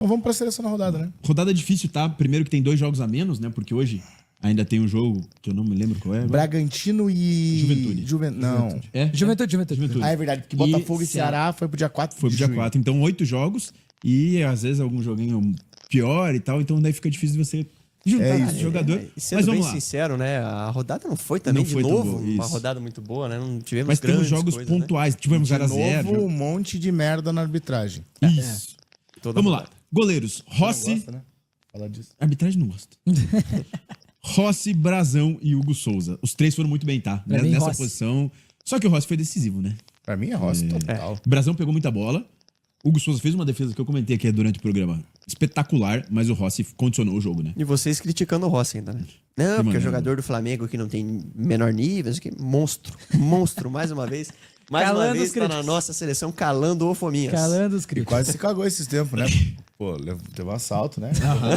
Então vamos pra seleção na rodada, né? Rodada difícil, tá? Primeiro que tem 2 jogos a menos, né? Porque hoje ainda tem um jogo que eu não me lembro qual é. Bragantino e... Juventude. Não. É? Juventude. Ah, é verdade. Porque Botafogo e Ceará foi pro dia 4 Foi pro dia 4. Então, 8 jogos e às vezes algum joguinho pior e tal. Então daí fica difícil de você juntar esse jogador. E sendo Mas bem vamos lá. sincero, né? A rodada não foi também Não foi de tão novo boa, uma isso. rodada muito boa, né? Não tivemos Mas temos grandes jogos coisas, né? pontuais. Tivemos De 0x0. novo, um monte de merda na arbitragem. Isso. Toda Vamos lá. rodada. Goleiros. Rossi. Gosta, né? Falar disso. Arbitragem não gosta. Rossi, Brazão e Hugo Souza. Os 3 foram muito bem, tá? Pra mim, Nessa Rossi. posição. Só que o Rossi foi decisivo, né? Pra mim é Rossi total. Brazão pegou muita bola. Hugo Souza fez uma defesa que eu comentei aqui durante o programa. Espetacular, mas o Rossi condicionou o jogo, né? E vocês criticando o Rossi ainda, né? Não, porque maneiro. o jogador do Flamengo que não tem menor nível, isso aqui, monstro. Monstro, mais uma vez. Mais Calando uma vez os tá na críticos. nossa seleção calando o Fominhas. Calando os E críticos. quase se cagou esses tempos, né? Pô, teve um assalto, né?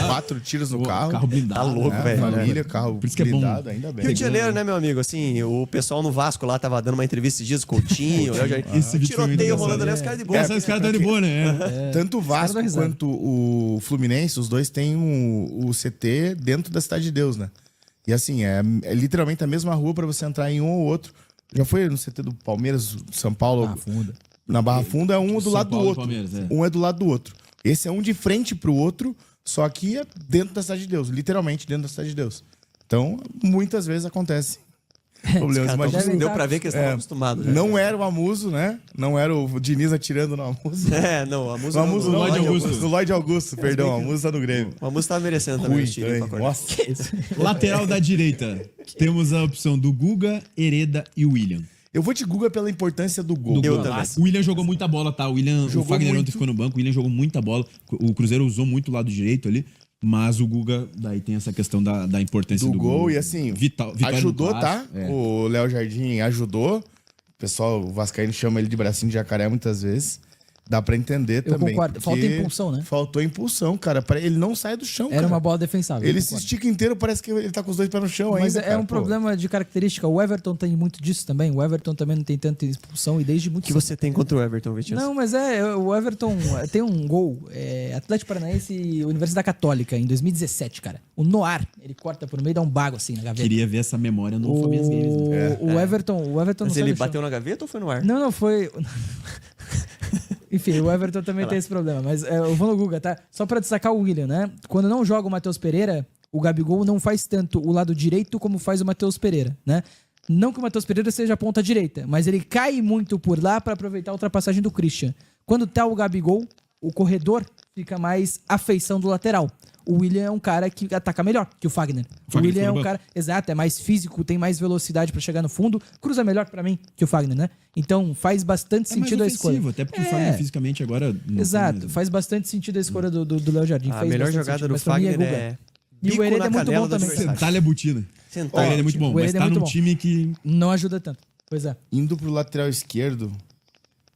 4 tiros no carro. Carro blindado. Tá louco, né? velho. Família, carro Por isso que é bom. blindado, ainda bem. Rio de Janeiro, né, meu amigo? Assim, o pessoal no Vasco lá tava dando uma entrevista esses dias, Coutinho, Léo Jardim. Esse vídeo foi muito Tiroteio engraçado. rolando ali, os caras de boa. Essa os caras estão de boa, né? Tanto o Vasco caras dão risada. quanto o Fluminense, os dois têm o CT dentro da Cidade de Deus, né? E assim, é literalmente a mesma rua pra você entrar em um ou outro. Já foi no CT do Palmeiras, São Paulo. Barra Funda. Na Barra Funda é um do São lado Paulo do e outro. Palmeiras, é. Um é do lado do outro. Esse é um de frente pro outro, só que é dentro da Cidade de Deus. Literalmente dentro da Cidade de Deus. Então, muitas vezes acontece problemas. Cara, Imagina, devem deu tá- pra ver que eles estavam acostumados. já. não era o Amuso, né? Não era o Diniz atirando no Amuso. É, não, a música O Amuso não, não, Lloyd Lloyd Augusto. Augusto. Do Lloyd Augusto, perdão. O Amuso tá no Grêmio. A música tava merecendo também Ruim os tiros pra também. acordar. Nossa. Lateral da direita. Temos a opção do Guga, Hereda e William. Eu vou de Guga pela importância do gol. Do Eu gol. também. O William jogou muita bola, tá? O Jogou Fagner ontem muito. ficou no banco. O William jogou muita bola. O Cruzeiro usou muito o lado direito ali. Mas o Guga, daí tem essa questão da importância Do do gol e assim, vitória ajudou, no tá? passe. É. O Léo Jardim ajudou. O pessoal, o vascaíno chama ele de bracinho de jacaré muitas vezes. Dá pra entender Eu também. concordo. porque Falta impulsão, né? Faltou impulsão, cara. Ele não sai do chão, Era cara. uma bola defensável. Ele eu se concordo. estica inteiro, parece que ele tá com os dois pés no chão Mas ainda, é cara. um Pô. problema de característica. O Everton tem muito disso também. O Everton também não tem tanta expulsão e desde muito O que você tem contra o Everton, Vitinho? Não, mas o Everton tem um gol, Atlético Paranaense e Universidade Católica, em 2017, cara. O Noar, ele corta por meio e dá um bago assim na gaveta. Queria ver essa memória no Fluminense Games. Né? O Everton não Mas sai ele do chão. bateu na gaveta ou foi no ar? Não, foi... Enfim, o Everton também tem esse problema. Mas eu vou no Guga, tá? Só pra destacar o William, né? Quando não joga o Matheus Pereira, o Gabigol não faz tanto o lado direito como faz o Matheus Pereira, né? Não que o Matheus Pereira seja a ponta direita, mas ele cai muito por lá pra aproveitar a ultrapassagem do Christian. Quando tá o Gabigol, o corredor fica mais à feição do lateral. O William é um cara que ataca melhor que o Fagner. O Fagner William é ficou no um banco. cara, exato, é mais físico, tem mais velocidade pra chegar no fundo, cruza melhor pra mim que o Fagner, né? Então faz bastante É mais sentido a escolha. ofensivo, até porque o Fagner fisicamente agora... não Exato, tem- faz bastante sentido a escolha do Léo Jardim. A Fez melhor bastante jogada sentido, do mas pra mim Fagner Guga. é... E o bico Hereda na é muito canela bom do também. adversário. Sentar-lhe a botina. Sentar. Ele é muito bom, o mas Hereda é tá muito num bom. time que... Não ajuda tanto. Pois é. Indo pro lateral esquerdo.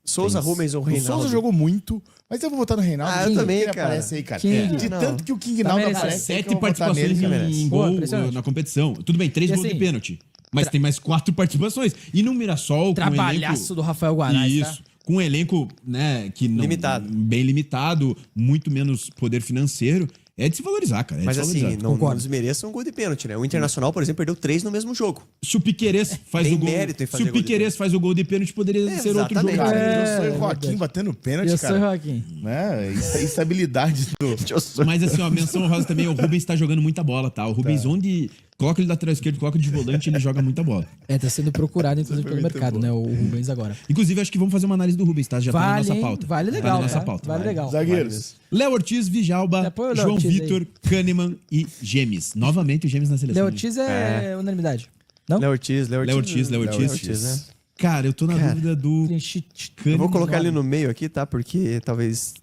Souza, Rubens ou O Reinaldo? Souza jogou muito, mas eu vou botar no Reinaldo. Ah, eu King, também, ele cara. aparece aí, cara. King. De Não. tanto que o King Tá Naldo merecendo. aparece, 7 eu vou botar participações nele, merece. em Pô, gol impressionante. na competição. Tudo bem, 3 E gols de assim, pênalti. Mas tem mais 4 participações. E no Mirassol, com Trabalhaço um elenco... do Rafael Guanais, Isso. tá? Com um elenco, né, que não... Limitado. Bem limitado, muito menos poder financeiro. É de se valorizar, cara. É Mas de se assim, valorizar. não Concordo. desmereça um gol de pênalti, né? O Internacional, por exemplo, perdeu 3 no mesmo jogo. Se o Piquerez faz Tem o gol... mérito em fazer Se o gol de Piquerez faz o gol de pênalti, poderia ser outro jogo. Exatamente. Cara, É, eu sou o é Joaquim verdade. batendo pênalti, Eu sou o cara. Joaquim. Né? Estabilidade do... Mas assim, ó, menção honrosa também, o Rubens tá jogando muita bola, tá? O Rubens, onde coloca ele lateral esquerdo, coloca de volante, ele joga muita bola. Tá sendo procurado, inclusive, pelo muito mercado, bom. né? O Rubens agora. Inclusive, acho que vamos fazer uma análise do Rubens, tá? Já tá na Vale, nossa hein? pauta. Vale Tá legal, na nossa né? pauta. Vale legal. Zagueiros. Léo Ortiz, Vijalba, Apoio o Léo João Ortiz aí. Vitor, Kahneman e Gemes. Novamente o Gemes na seleção. Léo Ortiz é unanimidade. Não? Léo Ortiz. Léo Ortiz. né? Cara, eu tô na dúvida do Clean sheet. Eu Kahneman. vou colocar ele no meio aqui, tá? Porque talvez...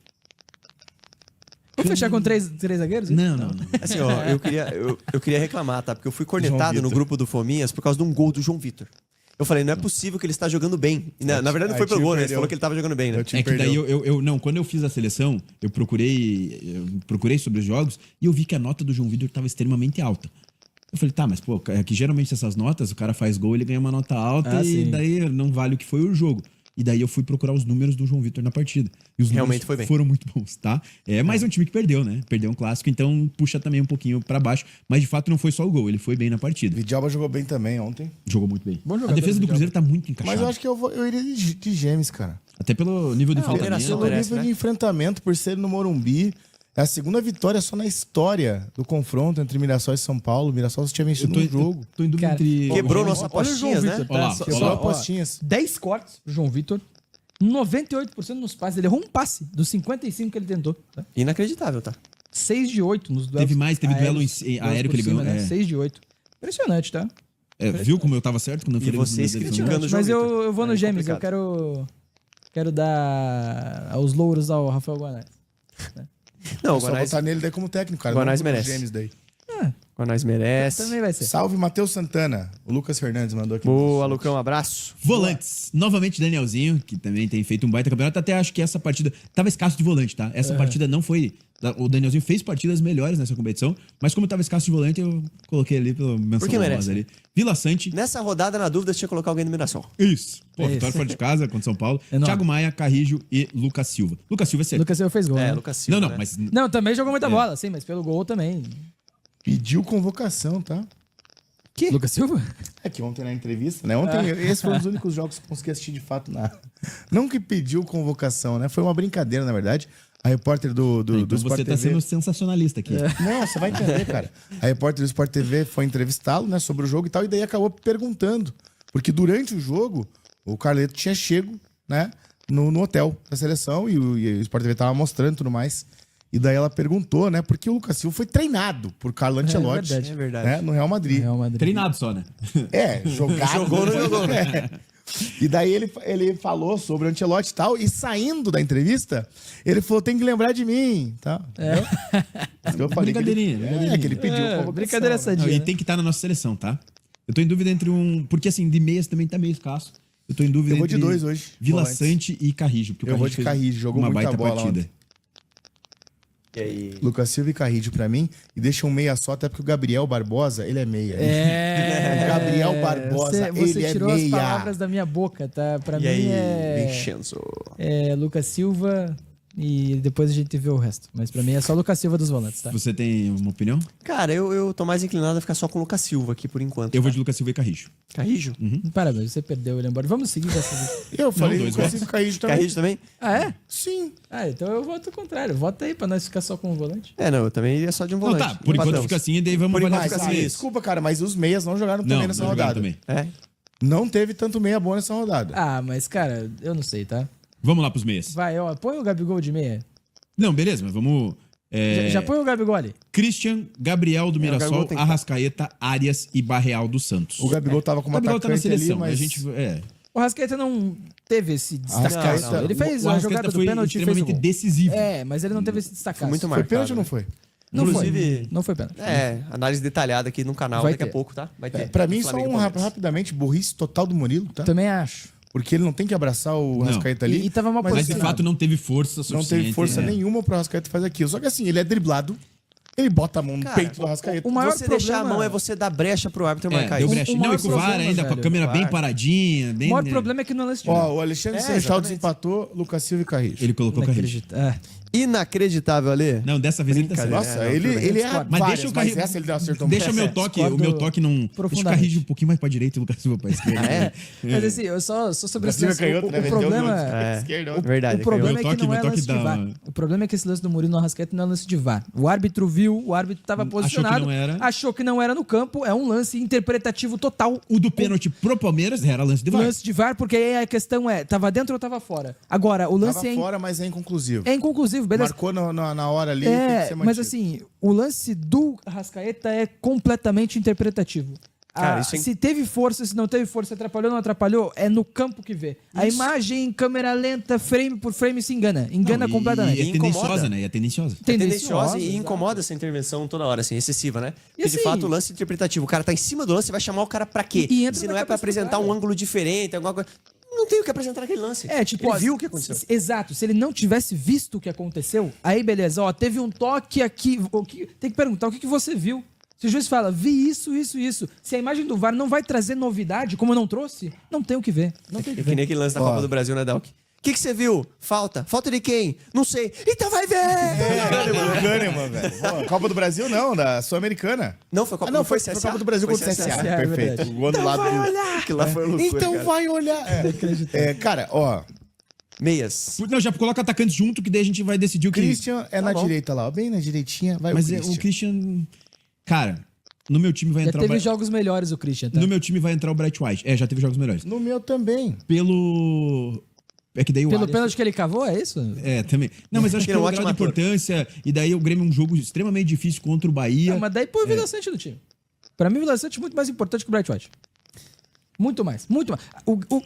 Vamos fechar com três zagueiros? Não. Assim, ó, eu queria reclamar, tá? Porque eu fui cornetado no Vitor. grupo do Fominhas por causa de um gol do João Vitor. Eu falei, não é possível que ele está jogando bem. E na verdade não foi pelo gol, né? Ele falou que ele estava jogando bem, né? É que daí não, quando eu fiz a seleção, eu procurei sobre os jogos e eu vi que a nota do João Vitor estava extremamente alta. Eu falei, tá, mas pô, é que geralmente essas notas, o cara faz gol, ele ganha uma nota alta Ah, e sim. daí não vale o que foi o jogo. E daí eu fui procurar os números do João Vitor na partida. E os Realmente números foi bem. foram muito bons, tá? É mais um time que perdeu, né? Perdeu um clássico, então puxa também um pouquinho pra baixo. Mas de fato não foi só o gol, ele foi bem na partida. Vidalba jogou bem também ontem. Jogou muito bem. Bom A jogador, defesa do Vidalba. Cruzeiro tá muito encaixada. Mas eu acho que eu iria de Gêmeos, cara. Até pelo nível de Operação enfrentamento. Pelo merece, nível né? de enfrentamento, por ser no Morumbi. É a segunda vitória só na história do confronto entre Mirassol e São Paulo. Mirassol tinha Eu vencido tô, um jogo. eu tô em dúvida Cara, entre... Quebrou o nossa Olha o João apostinhas, Vitor, né? tá? Olha lá, Só- olha Só lá. apostinhas. 10 cortes pro João Vitor. 98% nos passes. Ele errou um passe dos 55 que ele tentou. Tá? Inacreditável, tá? 6 de 8 nos duelos. Teve mais, teve duelo aéreos, em- duelos aéreo por que ele cima, ganhou, né? é. 6 de 8. Impressionante, tá? É, viu como eu tava certo quando eu E falei vocês dos números? criticando o João Mas Vitor. eu vou no É Gêmeos. Eu complicado. quero dar os louros ao Rafael Guanais. Não, o Só Guanais, botar nele daí como técnico, cara. Guanais não merece. Gêmeos daí. o Guanais merece. Também vai ser. Salve, Matheus Santana. O Lucas Fernandes mandou aqui. Boa, Lucão, abraço. Volantes. Novamente Danielzinho, que também tem feito um baita campeonato. Até acho que essa partida... Tava escasso de volante, tá? Essa partida não foi... O Danielzinho fez partidas melhores nessa competição, mas como tava escasso de volante, eu coloquei ali pelo menção Porque merece. honrosa ali. Vila Sante. Nessa rodada, na dúvida, tinha que colocar alguém do Mirassol. Isso. Pô, É vitória isso. fora de casa contra São Paulo. Enorme. Thiago Maia, Carrijo e Lucas Silva. Lucas Silva é certo. Lucas Silva fez gol. É, né? Lucas Silva. Não, né? mas... Não, também jogou muita bola, sim, mas pelo gol também. Pediu convocação, tá? Que? Lucas Silva? É que ontem na entrevista, né? Ontem, esses foram os únicos jogos que eu consegui assistir de fato na. Não que pediu convocação, né? Foi uma brincadeira, na verdade. A repórter do Então Sport você tá TV. sendo sensacionalista aqui. Não, você vai entender, cara. A repórter do Sport TV foi entrevistá-lo, né, sobre o jogo e tal, e daí acabou perguntando. Porque durante o jogo, o Carleto tinha chego, né, no hotel da seleção e o Sport TV tava mostrando e tudo mais. E daí ela perguntou, né, porque o Lucas Silva foi treinado por Carlo Ancelotti, verdade. É verdade. né, no Real Madrid. Real Madrid. Treinado só, né? Jogado. Jogou, não jogou, né? É. E daí ele falou sobre o Ancelotti e tal, e saindo da entrevista, ele falou, tem que lembrar de mim, tá? Isso que eu falei que ele, Brincadeirinha. que ele pediu convocação, Brincadeira né? sadia. Não, e né? tem que estar na nossa seleção, tá? Eu tô em dúvida entre um... Porque assim, de meias também tá meio escasso. Eu tô em dúvida Eu vou de entre dois hoje, Vila volantes. Sante e Carrijo. Porque o Eu vou de fez Carrijo, jogou uma muita baita bola partida. ontem. E aí? Lucas Silva e Carrijo pra mim, e deixa um meia só, até porque o Gabriel Barbosa, ele é meia. É. Gabriel Barbosa, Você ele é tirou as meia. palavras da minha boca, tá? Pra E mim aí, é Vincenzo? Lucas Silva e depois a gente vê o resto. Mas pra mim é só Lucas Silva dos volantes, tá? Você tem uma opinião? Cara, eu tô mais inclinado a ficar só com o Lucas Silva aqui por enquanto. Eu vou tá? de Lucas Silva e Carrijo. Carrijo? Parabéns, você perdeu ele embora. Vamos seguir dessa vez. Eu falei dois Lucas votos. Silva e Carrijo também. Carrijo também? Ah, é? Sim. Ah, então eu voto o contrário. Vota aí pra nós ficar só com o volante. É, não, eu também iria só de um Não, volante. tá. Por enquanto Empatamos. fica assim e daí vamos Por avaliar enquanto os fica assim. meias. Desculpa, cara, mas os meias não jogaram também Não, nessa não jogaram rodada. também. É. Não teve tanto meia boa nessa rodada. Ah, mas cara, eu não sei, tá? Vamos lá pros meias. Vai, ó, põe o Gabigol de meia. Não, beleza, mas vamos... Já põe o Gabigol ali. Christian, Gabriel do Gabigol Mirassol, tem que Arrascaeta, Arias e Barreal do Santos. O Gabigol tava com uma O Gabigol tá na atacante ali, seleção, mas... a gente... O Rascaeta não teve esse destaque. Arrascaeta- Ele fez o a Arrascaeta jogada do foi pênalti e fez o extremamente gol. decisivo. É, mas ele não teve esse destaque. Foi muito Foi marcado. pênalti ou não foi? Não Inclusive- foi. Não foi pênalti. É, análise detalhada aqui no canal Vai daqui a ter. pouco, tá? Vai ter. Pra mim, só Flamengo e um Palmeiras. rapidamente, burrice total do Murilo, tá? Também acho. Porque ele não tem que abraçar o Arrascaeta ali. E tava mal mas Mas de posicionado. fato não teve força não suficiente. teve força né? nenhuma pro Arrascaeta fazer aquilo. Só que assim, ele é driblado, ele bota a mão no Cara, peito do Arrascaeta. o maior Você deixar a problema- mão é você dar brecha pro árbitro É, marcar deu isso. brecha. O Não, maior e com o VAR problema, ainda, com a velho, câmera bem VAR. paradinha. O Bem, maior problema é que não lance de Ó, o Alexandre Seixal exatamente. desempatou, Lucas Silva e Carrijo. Ele colocou o Carrijo. Inacreditável, Ale. Não, dessa vez ele tá certo. Nossa, não, ele, tudo bem. ele é Discordo. Mas várias, deixa o mas Carrijo. essa ele acertou Deixa o muito. meu toque, Discordo o meu toque não. Deixa o profundamente. Carrijo um pouquinho mais pra direita e o Lucas Silva pra esquerda. É? Mas assim, eu só sobre esse Silva lance. canhoto, né? O Meteu problema... no É, esquerdo. verdade. O problema Meu é que toque- não é meu toque lance de dá- VAR. O problema é que esse lance do Murilo no Arrascaeta não é lance de VAR. O árbitro viu, o árbitro estava posicionado, não era. achou que não era no campo, é um lance interpretativo total. O do pênalti pro Palmeiras era lance de VAR. Lance de VAR, porque aí a questão é, tava dentro ou tava fora? Agora, o lance Tava fora, mas é inconclusivo. é inconclusivo, beleza? Marcou na hora ali, tem que ser Mas mantido. assim, o lance do Arrascaeta é completamente interpretativo. Cara, isso é- Se teve força, se não teve força, atrapalhou ou não atrapalhou, é no campo que vê. A imagem, câmera lenta, frame por frame, se engana. Engana Não, completamente. E é Incomoda. tendenciosa, né? E é tendenciosa. É tendenciosa e exato. incomoda essa intervenção toda hora, assim, excessiva, né? Porque de assim- fato o lance interpretativo, o cara tá em cima do lance, vai chamar o cara pra quê? E entra Se na não é pra cabeça do apresentar cara. um ângulo diferente, alguma coisa. Não tem o que apresentar naquele lance. É, tipo, ele ó, viu o que aconteceu. Exato. Se ele não tivesse visto o que aconteceu, aí beleza, ó, teve um toque aqui. Tem que perguntar o que você viu. Se o juiz fala, vi isso. Se a imagem do VAR não vai trazer novidade, como eu não trouxe, não tem o que ver. Não tem o que É que nem ver. aquele lance da Copa do Brasil, né, Dalk? O que você viu? Falta. Falta de quem? Não sei. Então vai ver! O Kahneman, velho. Pô, Copa do Brasil não, da Sul-Americana. Não, foi Copa, Não, foi CSA? Copa do Brasil Foi contra o CSA. é Perfeito. verdade. O gol do lado do... Aquilo lá foi loucura, Então cara. vai olhar. Cara, ó, Meias. Não, já coloca atacantes junto, que daí a gente vai decidir o que... Christian é na bom. direita lá, ó, bem na direitinha, vai Mas o é, Christian. o Christian... Cara, no meu time vai Já entrar teve o... jogos melhores o Christian, tá? No meu time vai entrar o Bright White. Já teve jogos melhores. No meu também. Pelo... É que daí o Pelo Alisson- pênalti que ele cavou, é isso? também. Não, mas acho que Ele é um pelo grau de ótimo ator. importância, e daí o Grêmio é um jogo extremamente difícil contra o Bahia. Não, mas daí põe o Vila Sante no time. Pra mim, o Vila Sante é muito mais importante que o Bright White. Muito mais.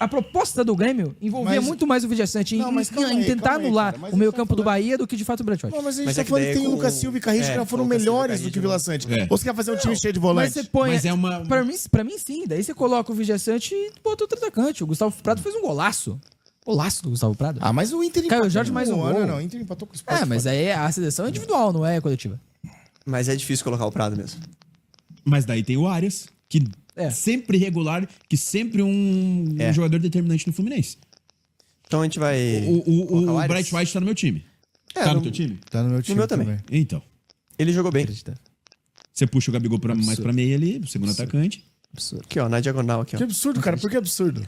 A proposta do Grêmio envolvia Mas- muito mais o Vila Sante em, Não, mas calma em aí, tentar calma aí, anular cara. Mas o meio eu tô campo do falando- Bahia do que de fato o Bright White. Não, mas a gente Mas tá é que falando daí que tem o com- Lucas Silva e Carrijo que já foram com o Lucas Silva e melhores do Carrijo, que o Vila Sante. É. Ou você quer fazer um time cheio de Mas volante? você põe. Mas é uma- Pra mim, sim. Daí você coloca o Vila Sante e bota outro atacante. O Gustavo Prado fez um golaço. Golaço do Gustavo Prado. Ah, mas o Inter Caio empatou Jorge mais um gol. Não, o Inter empatou com o Sport. Mas aí a seleção é individual, não é coletiva. Mas é difícil colocar o Prado mesmo. Mas daí tem o Arias, que É. sempre regular, que sempre um jogador determinante no Fluminense. Então a gente vai. O colocar Arias? Bright White tá no meu time. É, tá no no- teu time? Tá no meu time meu também. Então. Ele jogou bem. Você puxa o Gabigol mais pra meia ali, o segundo atacante. Aqui, ó, na diagonal aqui, ó. Que absurdo, cara. Por que absurdo?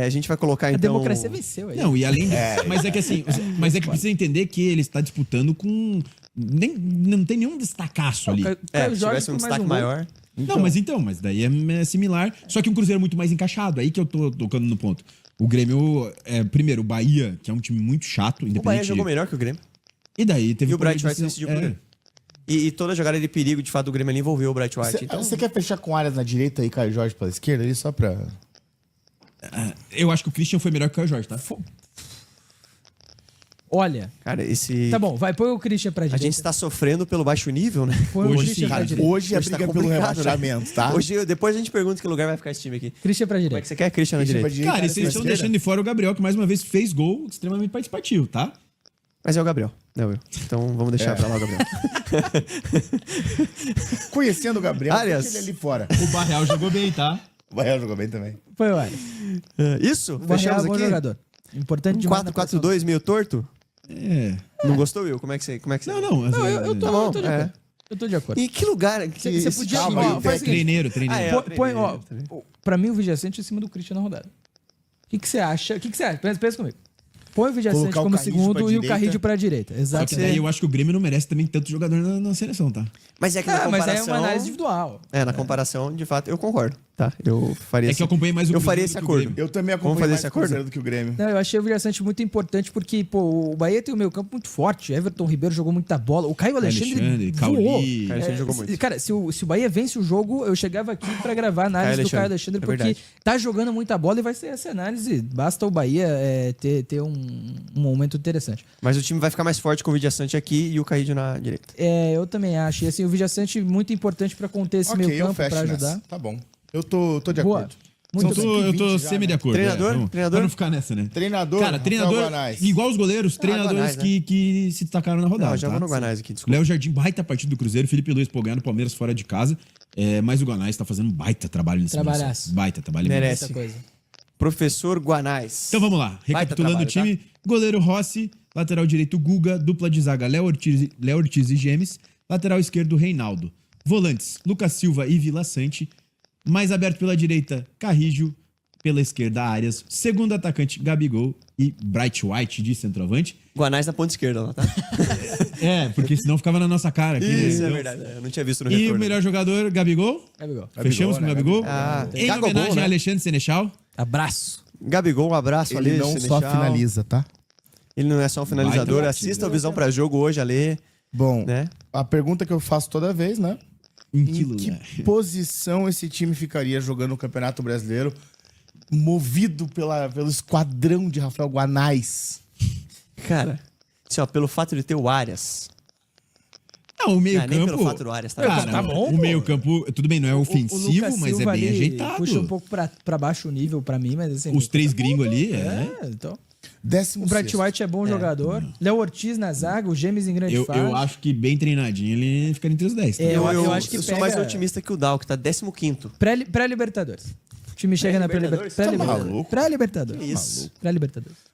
A gente vai colocar A então. democracia venceu aí. Não, e além mas é que assim, mas é que precisa entender que ele está disputando com não tem nenhum destacaço ali. Caio Se Jorge tivesse com um mais destaque gol. maior. Não, mas daí é similar, só que um Cruzeiro muito mais encaixado. Aí que eu tô tocando no ponto. O Grêmio, primeiro, o Bahia, que é um time muito chato, O Bahia independente. jogou melhor que o Grêmio. E daí teve E o Bright White decisão- decidiu por ele. E toda jogada de perigo, de fato, do Grêmio ali envolveu o Bright White. Então, Você quer fechar com áreas na direita e Caio Jorge pela esquerda ali só pra... Eu acho que o Christian foi melhor que o Caio Jorge, tá? Olha, cara, esse. tá bom, vai, põe o Christian pra A direita. gente está sofrendo pelo baixo nível, né? Põe o hoje Christian sim, pra cara. direita. Hoje é Hoje tá briga pelo complicado, né? rebaixamento, tá? Hoje, depois a gente pergunta que lugar vai ficar esse time aqui. Christian pra Como é direita. que você quer, Christian, na Christian pra direita? direita, Cara, e Arias vocês pra estão esquerda. deixando de fora o Gabriel, que mais uma vez fez gol extremamente participativo, tá? Mas é o Gabriel, não eu. Então vamos deixar pra lá o Gabriel. Conhecendo o Gabriel, Arias. deixa ele ali fora. O Barreal jogou bem, tá? O Bahia jogou bem também. Põe o Arias. Isso? O Barreal é Fechamos bom aqui? jogador. Importante demais na posição. 4-4-2 meio torto? É. Não gostou, Will? Como é que você... Não. Não, eu tô, Tá bom, eu tô de acordo. é. Eu tô de acordo. Em que lugar que Você esse podia- time ó, aí faz o tem? seguinte. Treineiro. Ah, é. Põe, ó, treino. pra mim o Vigacente em cima do Christian na rodada. O que você acha? O que você acha? Pensa comigo. Põe o Vigacente Colocar o como Carrillo segundo pra e o direita. Carrillo pra direita. Só Exato. que daí eu acho que o Grêmio não merece também tanto jogador na seleção, tá? Mas é que na Mas comparação... é uma análise individual. Na comparação, de fato, eu concordo, tá? Eu faria É que eu acompanhei mais o Eu Cruzeiro faria do esse que o acordo. Grêmio. Eu também Vamos acompanho fazer mais esse o acordo? Cruzeiro do que o Grêmio. Não, eu achei o Vigacente muito importante porque, pô, o Bahia tem o meio campo muito forte. Everton Ribeiro jogou muita bola. O Caio Alexandre Cauli. voou. Caio Alexandre jogou muito. Cara, se o Bahia vence o jogo, eu chegava aqui pra gravar a análise do Caio Alexandre, É porque verdade. tá jogando muita bola e vai ser essa análise. Basta o Bahia ter um momento interessante. Mas o time vai ficar mais forte com o Vidiaçante aqui e o Carrillo na direita. Eu também acho. E assim, o Vigacente muito importante pra conter esse Ok, meio eu campo, fecho pra nessa. ajudar. Tá bom. Eu tô de Boa. acordo. Muito São bem. Eu tô 5:20 já, semi de né? acordo. Treinador? Vamos- Treinador? Pra não ficar nessa, né? Treinador, Cara, Rafael treinador, Guanais. igual os goleiros, treinadores Guanais, né? que se destacaram na rodada. Não, já tá? vou no Guanais aqui, desculpa. Léo Jardim, baita partida do Cruzeiro. Felipe Luiz, pô, ganhando o Palmeiras fora de casa. Mas o Guanais tá fazendo um baita trabalho nesse Trabalhaço. Baita trabalho. Merece. Essa coisa. Professor Guanais. Então vamos lá. Baita Recapitulando o trabalho, time. Goleiro Rossi. Lateral direito Guga. Dupla de zaga Léo Ortiz e Gemes. Lateral esquerdo Reinaldo. Volantes Lucas Silva e Vila Sante. Mais aberto pela direita Carrijo. Pela esquerda Arias. Segundo atacante Gabigol. E Bright White de centroavante. Guanais na ponta esquerda lá, tá? Porque senão ficava na nossa cara aqui. né? Isso é Então- verdade. Eu não tinha visto no E retorno. o melhor jogador, Gabigol. Gabigol. Fechamos com o né? Gabigol. Ah, Em Gabigol, homenagem né? a Alexandre Senechal. Abraço. Gabigol, um abraço, Ele Ale, não Senechal. só finaliza, tá? Ele não é só um finalizador. Baita Assista o Visão pra Jogo hoje, Ale. Bom, Né? a pergunta que eu faço toda vez, né? Em Em que que lugar? posição esse time ficaria jogando o Campeonato Brasileiro, movido pelo esquadrão de Rafael Guanais? Cara, assim, ó, pelo fato de ter o Arias. Não, o meio Ah, nem campo. pelo fato do Arias, tá? Cara, Tá bom, o pô. meio campo, tudo bem, não é O ofensivo, Lucas mas é Silva bem ali ajeitado. puxa um pouco pra baixo o nível pra mim, mas assim... Os três gringos ali, então... 16º. O Bright White é bom jogador. Léo Ortiz na zaga, o James em grande fase. Eu acho que bem treinadinho ele fica entre os 10. Tá? Eu acho que eu sou pega- mais otimista que o Dal, que tá 15º. Pré-Libertadores. O time chega na Pré-Libertadores? Pré-Libertadores. Tá maluco? Pré-Libertadores. Que isso? Pré-Libertadores.